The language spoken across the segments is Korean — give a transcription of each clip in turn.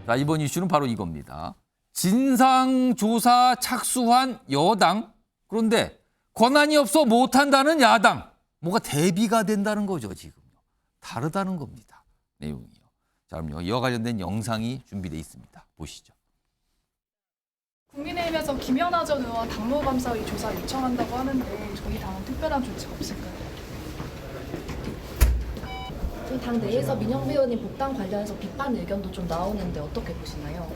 자, 이번 이슈는 바로 이겁니다. 진상조사 착수한 여당, 그런데 권한이 없어 못한다는 야당. 뭔가 대비가 된다는 거죠, 지금. 다르다는 겁니다. 내용이요. 자, 그럼요. 이와 관련된 영상이 준비되어 있습니다. 보시죠. 국민의힘에서 김연아 전 의원 당무감사의 조사 요청한다고 하는데 저희 당은 특별한 조치가 없을까요? 저희 당 내에서 민영배 의원님 복당 관련해서 비판 의견도 좀 나오는데 어떻게 보시나요?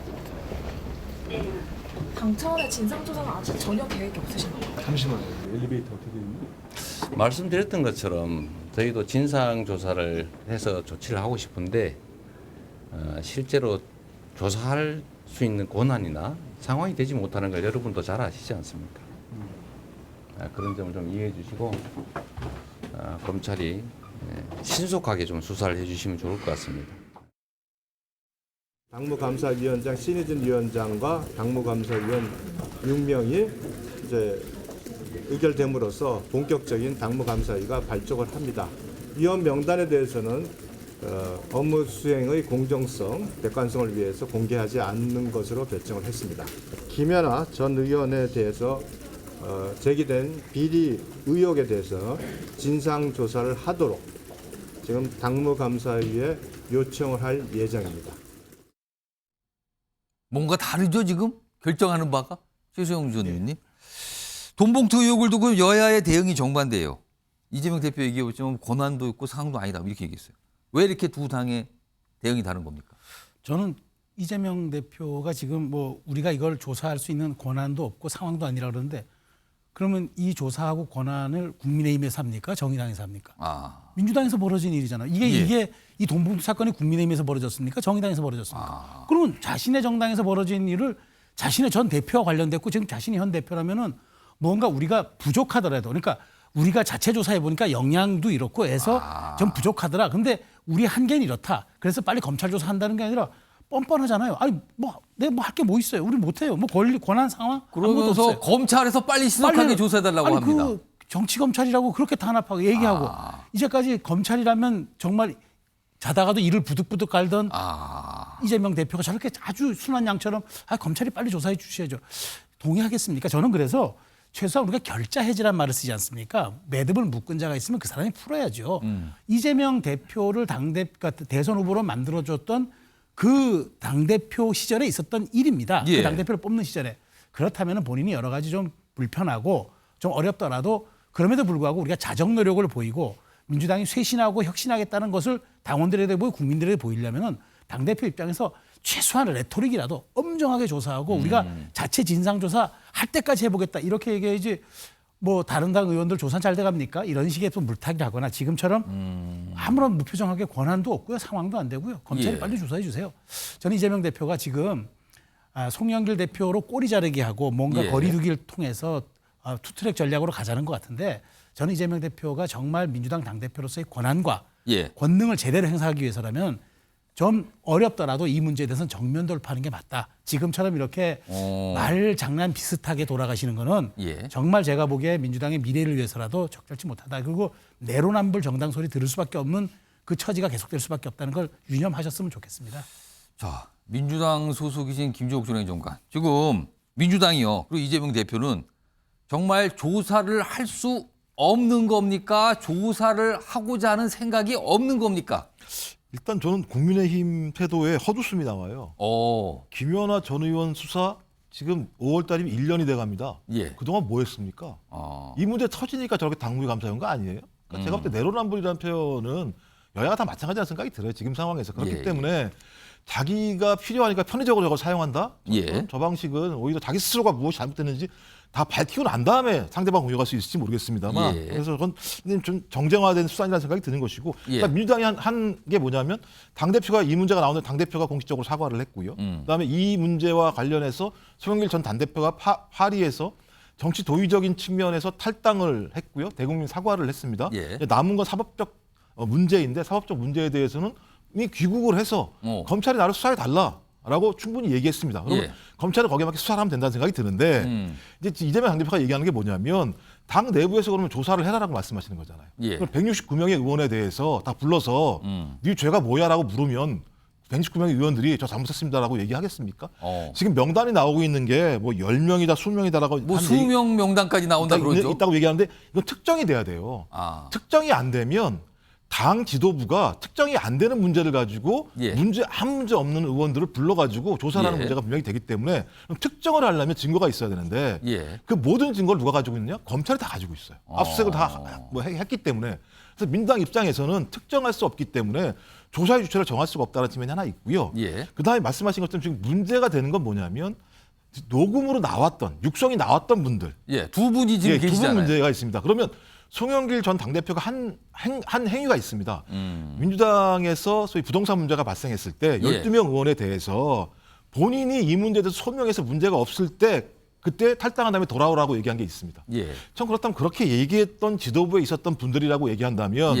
당 차원의 진상조사는 아직 전혀 계획이 없으신가요? 잠시만요. 엘리베이터 어떻게 되니? 말씀드렸던 것처럼 저희도 진상조사를 해서 조치를 하고 싶은데 실제로 조사할 수 있는 권한이나 상황이 되지 못하는 걸 여러분도 잘 아시지 않습니까? 그런 점을 좀 이해해 주시고 검찰이 신속하게 좀 수사를 해 주시면 좋을 것 같습니다. 당무감사위원장 신희진 위원장과 당무감사위원 6명이 이제 의결됨으로써 본격적인 당무감사위가 발족을 합니다. 위원 명단에 대해서는 업무 수행의 공정성, 객관성을 위해서 공개하지 않는 것으로 결정을 했습니다. 김연아 전 의원에 대해서 제기된 비리 의혹에 대해서 진상조사를 하도록 지금 당무감사위에 요청을 할 예정입니다. 뭔가 다르죠, 지금? 결정하는 바가? 최소영 전 의원님. 돈봉투 의혹을 두고 여야의 대응이 정반대예요. 이재명 대표 얘기해보지만 권한도 있고 상황도 아니다. 이렇게 얘기했어요. 왜 이렇게 두 당의 대응이 다른 겁니까? 저는 이재명 대표가 지금 뭐 우리가 이걸 조사할 수 있는 권한도 없고 상황도 아니라 그러는데 그러면 이 조사하고 권한을 국민의힘에서 합니까? 정의당에서 합니까? 민주당에서 벌어진 일이잖아요. 이게 이 돈봉투 사건이 국민의힘에서 벌어졌습니까? 정의당에서 벌어졌습니까? 그러면 자신의 정당에서 벌어진 일을 자신의 전 대표와 관련됐고 지금 자신이 현 대표라면은 뭔가 우리가 부족하더라도 그러니까 우리가 자체 조사해 보니까 역량도 이렇고 해서 좀 부족하더라. 근데 우리 한계는 이렇다. 그래서 빨리 검찰 조사한다는 게 아니라 뻔뻔하잖아요. 아니 뭐 내가 뭐 할 게 뭐 있어요? 우리 못 해요. 뭐 권한 상황 아무것도 그러면서 없어요. 검찰에서 빨리 신속하게 조사해달라고 아니, 합니다. 그 정치 검찰이라고 그렇게 단합하고 얘기하고 이제까지 검찰이라면 정말 자다가도 이를 부득부득 깔던 이재명 대표가 저렇게 아주 순한 양처럼 검찰이 빨리 조사해 주셔야죠. 동의하겠습니까? 저는 그래서 최소한 우리가 결자 해지란 말을 쓰지 않습니까? 매듭을 묶은 자가 있으면 그 사람이 풀어야죠. 이재명 대표를 대선 후보로 만들어줬던 그 당대표 시절에 있었던 일입니다. 예. 그 당대표를 뽑는 시절에. 그렇다면 본인이 여러 가지 좀 불편하고 좀 어렵더라도 그럼에도 불구하고 우리가 자정 노력을 보이고 민주당이 쇄신하고 혁신하겠다는 것을 당원들에게 보이고 국민들에게 보이려면 당대표 입장에서 최소한 레토릭이라도 엄정하게 조사하고 우리가 자체 진상조사 할 때까지 해보겠다. 이렇게 얘기해야지 뭐 다른 당 의원들 조사 잘 돼갑니까? 이런 식의 또 물타기를 하거나 지금처럼 아무런 무표정하게 권한도 없고요. 상황도 안 되고요. 검찰이 빨리 조사해 주세요. 저는 이재명 대표가 지금 송영길 대표로 꼬리 자르기 하고 뭔가 거리두기를 통해서 투트랙 전략으로 가자는 것 같은데 저는 이재명 대표가 정말 민주당 당대표로서의 권한과 권능을 제대로 행사하기 위해서라면 좀 어렵더라도 이 문제에 대해서는 정면 돌파하는 게 맞다. 지금처럼 이렇게 말 장난 비슷하게 돌아가시는 거는 정말 제가 보기에 민주당의 미래를 위해서라도 적절치 못하다. 그리고 내로남불 정당 소리 들을 수밖에 없는 그 처지가 계속될 수밖에 없다는 걸 유념하셨으면 좋겠습니다. 자, 민주당 소속이신 김종욱 전 행정관. 지금 민주당이요. 그리고 이재명 대표는 정말 조사를 할 수 없는 겁니까? 조사를 하고자 하는 생각이 없는 겁니까? 일단 저는 국민의힘 태도에 헛웃음이 나와요. 김연아 전 의원 수사 지금 5월 달이면 1년이 돼갑니다. 그동안 뭐 했습니까? 이 문제 터지니까 저렇게 당무감사한 거 아니에요? 그러니까 제가 볼 때 내로남불이라는 표현은 여야가 다 마찬가지라는 생각이 들어요. 지금 상황에서. 그렇기 때문에 자기가 필요하니까 편의적으로 저걸 사용한다? 저 방식은 오히려 자기 스스로가 무엇이 잘못됐는지 다 밝히고 난 다음에 상대방 공격할 수 있을지 모르겠습니다만 그래서 그건 좀 정쟁화된 수단이라는 생각이 드는 것이고 그러니까 민주당이 한 게 뭐냐면 당대표가 이 문제가 나오는데 당대표가 공식적으로 사과를 했고요. 그다음에 이 문제와 관련해서 송영길 전 당대표가 파리에서 정치 도의적인 측면에서 탈당을 했고요. 대국민 사과를 했습니다. 남은 건 사법적 문제인데 사법적 문제에 대해서는 이미 귀국을 해서 검찰이 나를 수사해 달라라고 충분히 얘기했습니다. 그러면 검찰은 거기에 맞게 수사를 하면 된다는 생각이 드는데 이제 이재명 당대표가 얘기하는 게 뭐냐면 당 내부에서 그러면 조사를 해라라고 말씀하시는 거잖아요. 그럼 169명의 의원에 대해서 다 불러서 네 죄가 뭐야라고 물으면 169명의 의원들이 저 잘못했습니다라고 얘기하겠습니까? 지금 명단이 나오고 있는 게 뭐 10명이다, 20명이다라고 뭐 수명 명단까지 나온다 그러죠. 있다고 얘기하는데 이건 특정이 돼야 돼요. 특정이 안 되면 당 지도부가 특정이 안 되는 문제를 가지고 아무 문제 없는 의원들을 불러가지고 조사하는 문제가 분명히 되기 때문에 그럼 특정을 하려면 증거가 있어야 되는데 그 모든 증거를 누가 가지고 있느냐? 검찰이 다 가지고 있어요. 압수수색을 다 뭐 했기 때문에. 그래서 민주당 입장에서는 특정할 수 없기 때문에 조사의 주체를 정할 수가 없다는 측면이 하나 있고요. 그다음에 말씀하신 것처럼 지금 문제가 되는 건 뭐냐면 녹음으로 나왔던 육성이 나왔던 분들. 두 분이 지금 계시잖아요. 두 분 문제가 있습니다. 그러면 송영길 전 당대표가 한 행위가 있습니다. 민주당에서 소위 부동산 문제가 발생했을 때 12명 의원에 대해서 본인이 이 문제에 대해서 소명해서 문제가 없을 때 그때 탈당한 다음에 돌아오라고 얘기한 게 있습니다. 전 그렇다면 그렇게 얘기했던 지도부에 있었던 분들이라고 얘기한다면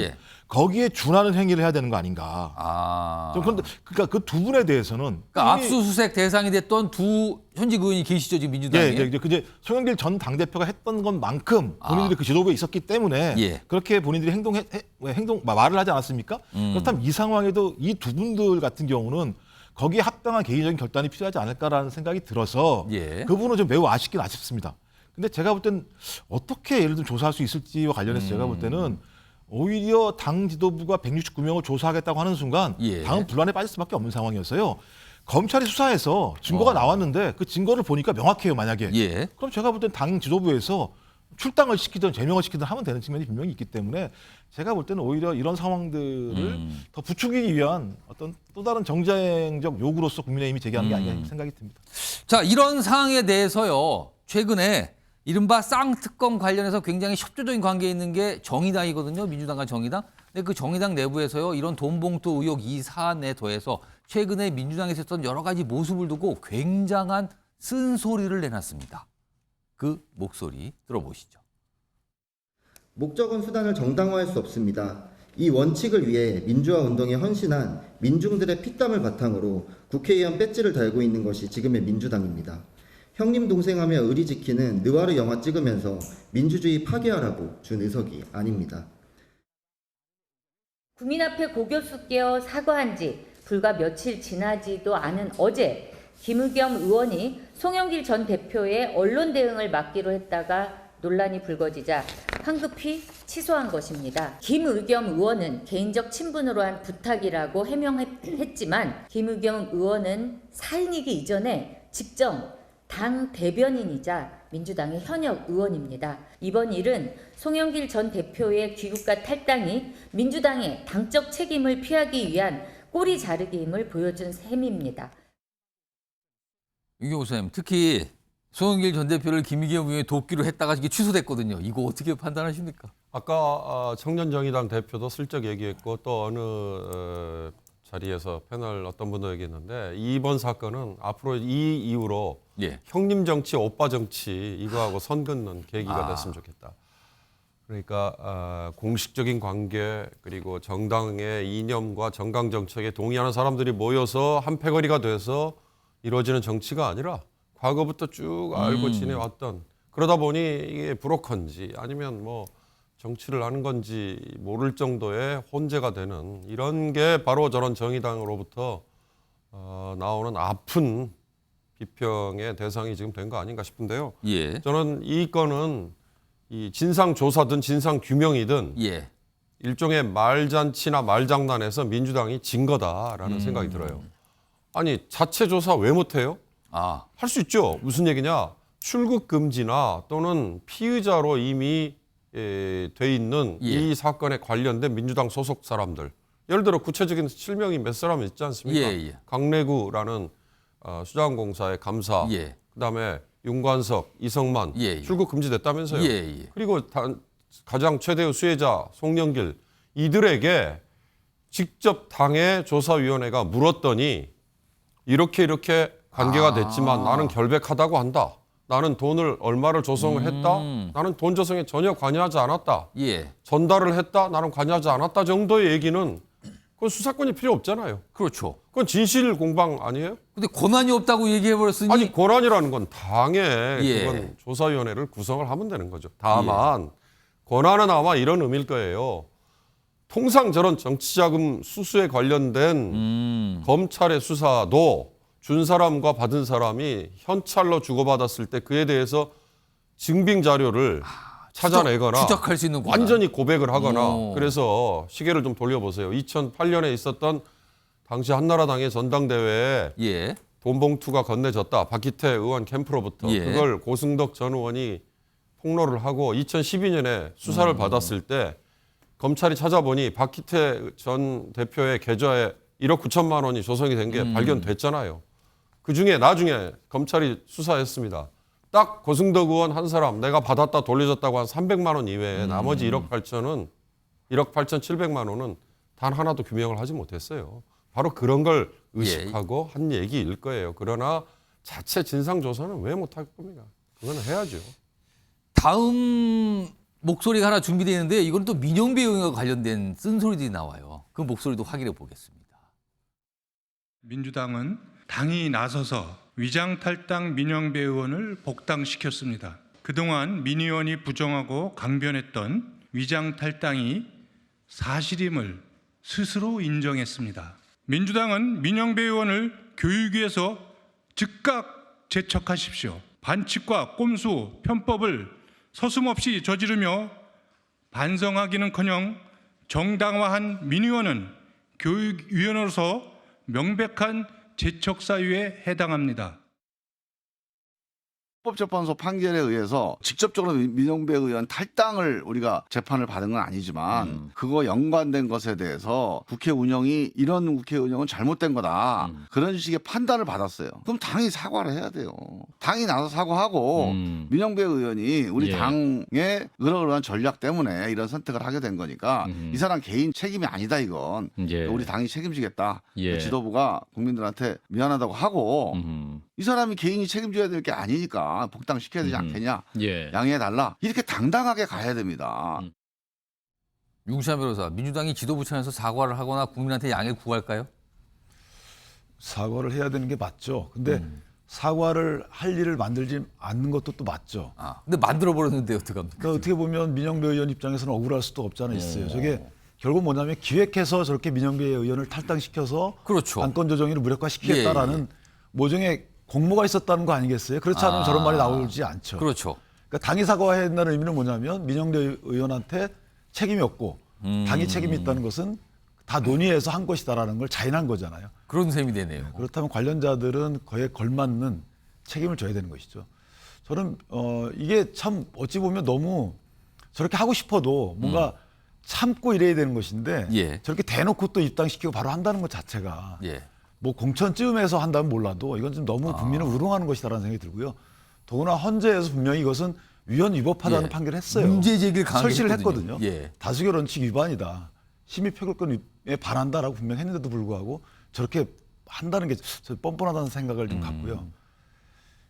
거기에 준하는 행위를 해야 되는 거 아닌가. 좀 그런데 그러니까 그 두 분에 대해서는 그러니까 압수수색 대상이 됐던 두 현직 의원이 계시죠, 지금 민주당에. 이제 송영길 전 당대표가 했던 것만큼 본인들이 그 지도부에 있었기 때문에 그렇게 본인들이 말을 하지 않았습니까? 그렇다면 이 상황에도 이 두 분들 같은 경우는 거기에 합당한 개인적인 결단이 필요하지 않을까라는 생각이 들어서 그 부분은 좀 매우 아쉽긴 아쉽습니다. 근데 제가 볼 땐 어떻게 예를 들면 조사할 수 있을지와 관련해서 제가 볼 때는 오히려 당 지도부가 169명을 조사하겠다고 하는 순간 당은 분란에 빠질 수밖에 없는 상황이었어요. 검찰이 수사해서 증거가 나왔는데 그 증거를 보니까 명확해요, 만약에. 그럼 제가 볼 땐 당 지도부에서 출당을 시키든 제명을 시키든 하면 되는 측면이 분명히 있기 때문에 제가 볼 때는 오히려 이런 상황들을 더 부추기기 위한 어떤 또 다른 정쟁적 요구로서 국민의힘이 제기하는 게 아닌가 생각이 듭니다. 자, 이런 상황에 대해서요. 최근에 이른바 쌍특검 관련해서 굉장히 협조적인 관계에 있는 게 정의당이거든요. 민주당과 정의당. 근데 그 정의당 내부에서요. 이런 돈봉투 의혹 이 사안에 더해서 최근에 민주당에서 했던 여러 가지 모습을 두고 굉장한 쓴소리를 내놨습니다. 그 목소리 들어보시죠. 목적은 수단을 정당화할 수 없습니다. 이 원칙을 위해 민주화 운동에 헌신한 민중들의 피땀을 바탕으로 국회의원 배지를 달고 있는 것이 지금의 민주당입니다. 형님 동생하며 의리 지키는 느와르 영화 찍으면서 민주주의 파괴하라고 준 의석이 아닙니다. 국민 앞에 고교수 깨어 사과한 지 불과 며칠 지나지도 않은 어제 김의겸 의원이 송영길 전 대표의 언론 대응을 막기로 했다가 논란이 불거지자 황급히 취소한 것입니다. 김의겸 의원은 개인적 친분으로 한 부탁이라고 해명했지만 김의겸 의원은 사인이기 이전에 직접 당 대변인이자 민주당의 현역 의원입니다. 이번 일은 송영길 전 대표의 귀국과 탈당이 민주당의 당적 책임을 피하기 위한 꼬리 자르기임을 보여준 셈입니다. 유경호 선생님, 특히 송영길 전 대표를 김의겸 의원이 돕기로 했다가 이게 취소됐거든요. 이거 어떻게 판단하십니까? 아까 청년정의당 대표도 슬쩍 얘기했고 또 어느 자리에서 패널 어떤 분도 얘기했는데 이번 사건은 앞으로 이 이후로 형님 정치, 오빠 정치 이거하고 선 긋는 계기가 됐으면 좋겠다. 그러니까 공식적인 관계 그리고 정당의 이념과 정강 정책에 동의하는 사람들이 모여서 한 패거리가 돼서 이루어지는 정치가 아니라 과거부터 쭉 알고 지내왔던 그러다 보니 이게 브로커인지 아니면 뭐 정치를 하는 건지 모를 정도의 혼재가 되는 이런 게 바로 저런 정의당으로부터 나오는 아픈 비평의 대상이 지금 된 거 아닌가 싶은데요. 저는 이 건은 이 진상 조사든 진상 규명이든 일종의 말잔치나 말장난에서 민주당이 진 거다라는 생각이 들어요. 아니 자체 조사 왜 못해요? 할 수 있죠. 무슨 얘기냐? 출국 금지나 또는 피의자로 이미 돼 있는 이 사건에 관련된 민주당 소속 사람들. 예를 들어 구체적인 실명이 몇 사람 있지 않습니까? 강래구라는 수자원공사의 감사, 그다음에 윤관석, 이성만 출국 금지됐다면서요. 그리고 가장 최대의 수혜자 송영길 이들에게 직접 당의 조사위원회가 물었더니 이렇게 관계가 됐지만 나는 결백하다고 한다. 나는 돈을 얼마를 조성을 했다. 나는 돈 조성에 전혀 관여하지 않았다. 전달을 했다. 나는 관여하지 않았다 정도의 얘기는 그건 수사권이 필요 없잖아요. 그렇죠. 그건 진실 공방 아니에요? 근데 권한이 없다고 얘기해버렸으니. 아니 권한이라는 건 당의 그건 조사위원회를 구성을 하면 되는 거죠. 다만 권한은 아마 이런 의미일 거예요. 통상 저런 정치자금 수수에 관련된 검찰의 수사도 준 사람과 받은 사람이 현찰로 주고받았을 때 그에 대해서 증빙 자료를 찾아내거나 추적할 수 있는 완전히 고백을 하거나 그래서 시계를 좀 돌려보세요. 2008년에 있었던 당시 한나라당의 전당대회에 예. 돈 봉투가 건네졌다. 박기태 의원 캠프로부터. 예. 그걸 고승덕 전 의원이 폭로를 하고 2012년에 수사를 받았을 때 검찰이 찾아보니 박기태 전 대표의 계좌에 1억 9천만 원이 조성이 된 게 발견됐잖아요. 그중에 나중에 검찰이 수사했습니다. 딱 고승덕 의원 한 사람 내가 받았다 돌려줬다고 한 300만 원 이외에 나머지 1억 8천7백만 원은 단 하나도 규명을 하지 못했어요. 바로 그런 걸 의식하고 한 얘기일 거예요. 그러나 자체 진상조사는 왜 못할 겁니까? 그거는 해야죠. 다음 목소리가 하나 준비되어 있는데 이건 또 민영배 의원과 관련된 쓴소리들이 나와요. 그 목소리도 확인해 보겠습니다. 민주당은 당이 나서서 위장탈당 민영배 의원을 복당시켰습니다. 그동안 민 의원이 부정하고 강변했던 위장탈당이 사실임을 스스로 인정했습니다. 민주당은 민영배 의원을 교육위에서 즉각 제척하십시오. 반칙과 꼼수, 편법을 서슴없이 저지르며 반성하기는커녕 정당화한 민 의원은 교육위원으로서 명백한 제척 사유에 해당합니다. 헌법재판소 판결에 의해서 직접적으로 민영배 의원 탈당을 우리가 재판을 받은 건 아니지만 그거 연관된 것에 대해서 국회 운영이 이런 국회 운영은 잘못된 거다. 그런 식의 판단을 받았어요. 그럼 당이 사과를 해야 돼요. 당이 나서 사과하고 민영배 의원이 우리 당의 그러한 전략 때문에 이런 선택을 하게 된 거니까 이 사람 개인 책임이 아니다 이건. 우리 당이 책임지겠다. 지도부가 국민들한테 미안하다고 하고 이 사람이 개인이 책임져야 될 게 아니니까 복당시켜야 되지 않겠냐. 양해해달라. 이렇게 당당하게 가야 됩니다. 윤시환 변호사, 민주당이 지도부 차원에서 사과를 하거나 국민한테 양해를 구할까요? 사과를 해야 되는 게 맞죠. 근데 사과를 할 일을 만들지 않는 것도 또 맞죠. 근데 만들어버렸는데 어떡합니까? 그러니까 어떻게 보면 민영배 의원 입장에서는 억울할 수도 없지 않아 있어요. 저게 결국 뭐냐면 기획해서 저렇게 민영배 의원을 탈당시켜서 그렇죠. 안건 조정위를 무력화시키겠다라는 모종의 공모가 있었다는 거 아니겠어요? 그렇지 않으면 저런 말이 나오지 않죠. 그렇죠. 그러니까 당이 사과해야 한다는 의미는 뭐냐면 민영배 의원한테 책임이 없고 당이 책임이 있다는 것은 다 논의해서 한 것이다라는 걸 자인한 거잖아요. 그런 셈이 되네요. 그렇다면 관련자들은 그에 걸맞는 책임을 져야 되는 것이죠. 저는 이게 참 어찌 보면 너무 저렇게 하고 싶어도 뭔가 참고 이래야 되는 것인데 저렇게 대놓고 또 입당시키고 바로 한다는 것 자체가 뭐 공천쯤에서 한다면 몰라도 이건 좀 너무 국민을 우롱하는 것이다라는 생각이 들고요. 더구나 헌재에서 분명히 이것은 위헌 위법하다는 판결을 했어요. 문제 제기를 강하게 설치를 했거든요. 했거든요. 다수결 원칙 위반이다. 심의 표결권에 반한다라고 분명히 했는데도 불구하고 저렇게 한다는 게 뻔뻔하다는 생각을 좀 갖고요.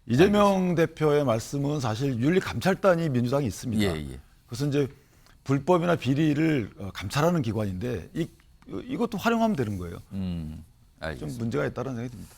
이재명 대표의 말씀은 사실 윤리감찰단이 민주당이 있습니다. 그것은 이제 불법이나 비리를 감찰하는 기관인데 이것도 활용하면 되는 거예요. 좀 문제가 있다는 생각이 듭니다.